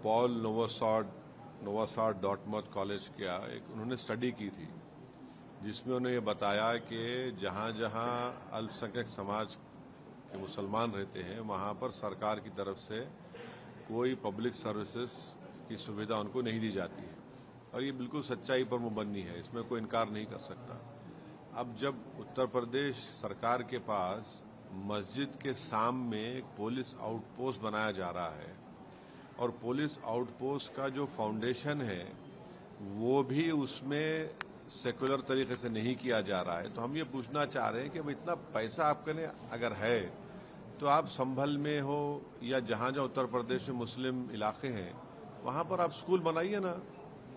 Paul नोवासाड डॉर्टमouth college का एक उन्होंने स्टडी की थी, जिसमें उन्होंने ये बताया कि जहाँ जहाँ अल्पसंख्यक समाज के मुसलमान रहते हैं वहाँ पर सरकार की तरफ से कोई पब्लिक सर्विसेज की सुविधा उनको नहीं दी जाती है। और ये बिल्कुल सच्चाई पर मुबन्नी है, इसमें कोई इनकार नहीं कर सकता। अब जब उत्तर प्रदेश सरकार के पास मस्जिद के सामने एक पुलिस आउटपोस्ट बनाया जा रहा है और पुलिस आउटपोस्ट का जो फाउंडेशन है वो भी उसमें सेकुलर तरीके से नहीं किया जा रहा है, तो हम ये पूछना चाह रहे हैं कि अब इतना पैसा आपके अगर है तो आप संभल में हो या जहाँ जहाँ उत्तर प्रदेश में मुस्लिम इलाके हैं वहाँ पर आप स्कूल बनाइए ना,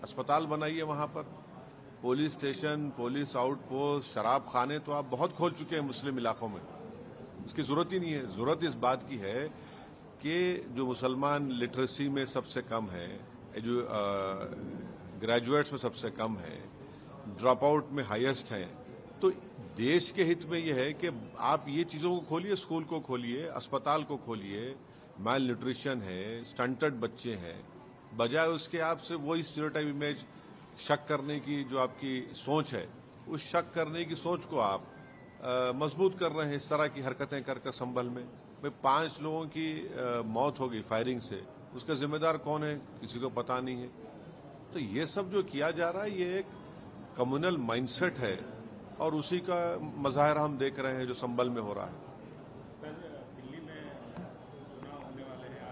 अस्पताल बनाइए, वहाँ पर पुलिस स्टेशन, पुलिस आउटपोस्ट, शराब खाने तो आप बहुत खोल चुके हैं मुस्लिम इलाकों में। इसकी जरूरत ही नहीं है। जरूरत इस बात की है कि जो मुसलमान लिटरेसी में सबसे कम है, जो ग्रेजुएट्स में सबसे कम है, ड्रॉप आउट में हाईएस्ट है, तो देश के हित में यह है कि आप ये चीजों को खोलिए, स्कूल को खोलिए, अस्पताल को खोलिए। माल न्यूट्रिशन है, स्टंटेड बच्चे हैं, बजाय उसके आपसे वही स्टीरियोटाइप इमेज शक करने की जो आपकी सोच है, उस शक करने की सोच को आप मजबूत कर रहे हैं इस तरह की हरकतें कर संभल में। 5 लोगों की मौत हो गई फायरिंग से, उसका जिम्मेदार कौन है किसी को पता नहीं है। तो ये सब जो किया जा रहा है ये एक कम्युनल माइंडसेट है और उसी का मजाहरा हम देख रहे हैं जो संभल में हो रहा है। सर, दिल्ली में चुनाव होने वाले हैं,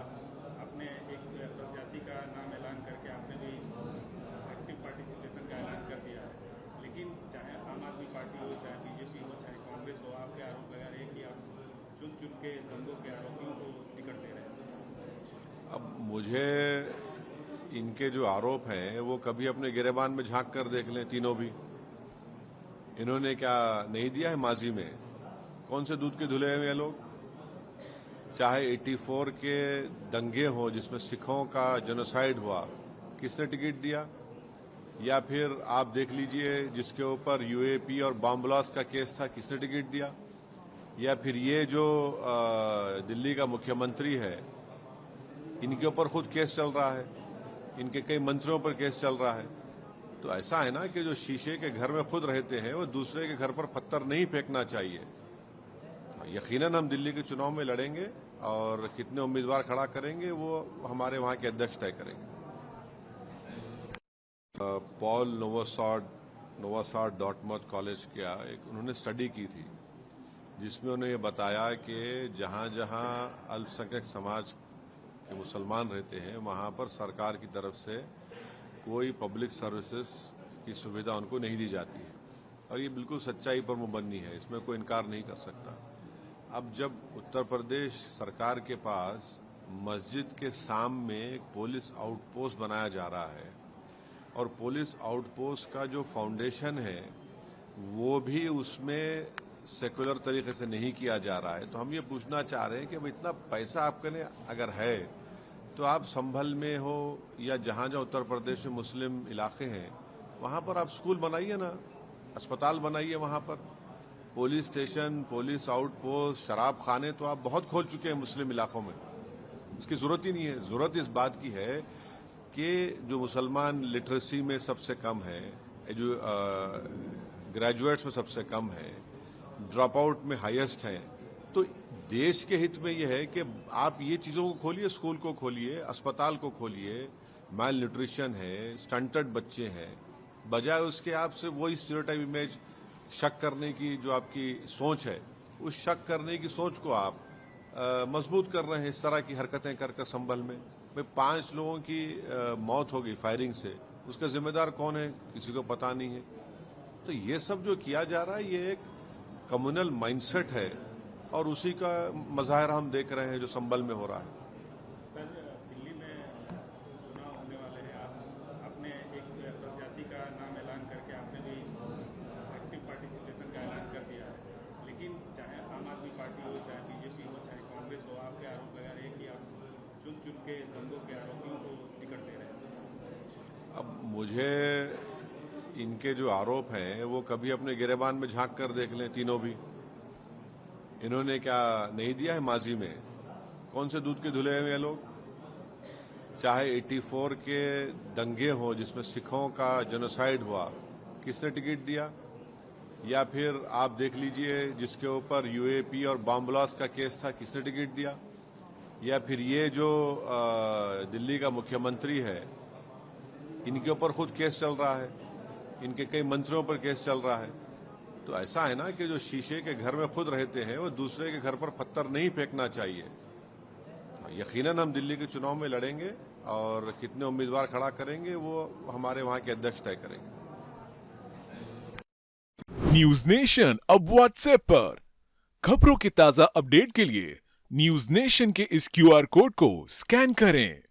आपने एक प्रत्याशी का नाम ऐलान करके आपने भी एक्टिव पार्टिसिपेशन का ऐलान कर दिया है, लेकिन चाहे आम आदमी पार्टी हो, चाहे बीजेपी हो, चाहे कांग्रेस हो, आपके आरोप लगा रहे हैं कि आप चुन के दंगों के आरोपियों को टिकट दे रहे हैं। अब मुझे इनके जो आरोप हैं वो कभी अपने गिरेबान में झांक कर देख लें, तीनों भी। इन्होंने क्या नहीं दिया है माजी में? कौन से दूध के धुले हुए लोग? चाहे 84 के दंगे हो जिसमें सिखों का जेनोसाइड हुआ, किसने टिकट दिया? या फिर आप देख लीजिए जिसके ऊपर यूएपी और बॉम्ब ब्लास्ट का केस था, किसने टिकट दिया? या फिर ये जो दिल्ली का मुख्यमंत्री है, इनके ऊपर खुद केस चल रहा है, इनके कई मंत्रियों पर केस चल रहा है। तो ऐसा है ना कि जो शीशे के घर में खुद रहते हैं वो दूसरे के घर पर पत्थर नहीं फेंकना चाहिए। यकीनन हम दिल्ली के चुनाव में लड़ेंगे और कितने उम्मीदवार खड़ा करेंगे वो हमारे वहां के अध्यक्ष तय करेंगे। पॉल नोवासाड डॉर्टमouth कॉलेज का एक उन्होंने स्टडी की थी, जिसमें उन्होंने ये बताया कि जहाँ जहाँ अल्पसंख्यक समाज के मुसलमान रहते हैं वहाँ पर सरकार की तरफ से कोई पब्लिक सर्विसेज की सुविधा उनको नहीं दी जाती है। और ये बिल्कुल सच्चाई पर मुबन्नी है, इसमें कोई इनकार नहीं कर सकता। अब जब उत्तर प्रदेश सरकार के पास मस्जिद के सामने एक पुलिस आउटपोस्ट बनाया जा रहा है और पुलिस आउटपोस्ट का जो फाउंडेशन है वो भी उसमें सेकुलर तरीके से नहीं किया जा रहा है, तो हम ये पूछना चाह रहे हैं कि अब इतना पैसा आपके अगर है तो आप संभल में हो या जहाँ जहाँ उत्तर प्रदेश में मुस्लिम इलाके हैं वहाँ पर आप स्कूल बनाइए ना, अस्पताल बनाइए, वहाँ पर पुलिस स्टेशन, पुलिस आउटपोस्ट, शराब खाने तो आप बहुत खोल चुके हैं मुस्लिम इलाकों में। इसकी जरूरत ही नहीं है। जरूरत इस बात की है कि जो मुसलमान लिटरेसी में सबसे कम है, जो ग्रेजुएट्स में सबसे कम है, ड्रॉप आउट में हाईएस्ट है, तो देश के हित में यह है कि आप ये चीजों को खोलिए, स्कूल को खोलिए, अस्पताल को खोलिए। माल न्यूट्रिशन है, स्टंटेड बच्चे हैं, बजाय उसके आपसे वही स्टीरियोटाइप इमेज शक करने की जो आपकी सोच है, उस शक करने की सोच को आप मजबूत कर रहे हैं इस तरह की हरकतें कर संभल में। 5 लोगों की मौत हो गई फायरिंग से, उसका जिम्मेदार कौन है किसी को पता नहीं है। तो ये सब जो किया जा रहा है ये एक कम्युनल माइंडसेट है और उसी का मजाहरा हम देख रहे हैं जो संभल में हो रहा है। सर, दिल्ली में चुनाव होने वाले हैं, आपने एक प्रत्याशी का नाम ऐलान करके आपने भी एक्टिव पार्टिसिपेशन का ऐलान कर दिया है, लेकिन चाहे आम आदमी पार्टी हो, चाहे बीजेपी हो, चाहे कांग्रेस हो, आपके आरोप लगा रहे हैं कि आप चुन के दंगों के आरोपियों को टिकट दे रहे हैं। अब मुझे इनके जो आरोप हैं वो कभी अपने गिरेबान में झांक कर देख लें, तीनों भी। इन्होंने क्या नहीं दिया है माजी में? कौन से दूध के धुले हुए लोग? चाहे 84 के दंगे हो जिसमें सिखों का जेनोसाइड हुआ, किसने टिकट दिया? या फिर आप देख लीजिए जिसके ऊपर यूएपी और बॉम्ब ब्लास्ट का केस था, किसने टिकट दिया? या फिर ये जो दिल्ली का मुख्यमंत्री है, इनके ऊपर खुद केस चल रहा है, इनके कई मंत्रियों पर केस चल रहा है। तो ऐसा है ना कि जो शीशे के घर में खुद रहते हैं वो दूसरे के घर पर पत्थर नहीं फेंकना चाहिए। यकीनन हम दिल्ली के चुनाव में लड़ेंगे और कितने उम्मीदवार खड़ा करेंगे वो हमारे वहां के अध्यक्ष तय करेंगे। न्यूज नेशन अब व्हाट्सएप पर खबरों के ताजा अपडेट के लिए न्यूज नेशन के इस क्यूआर कोड को स्कैन करें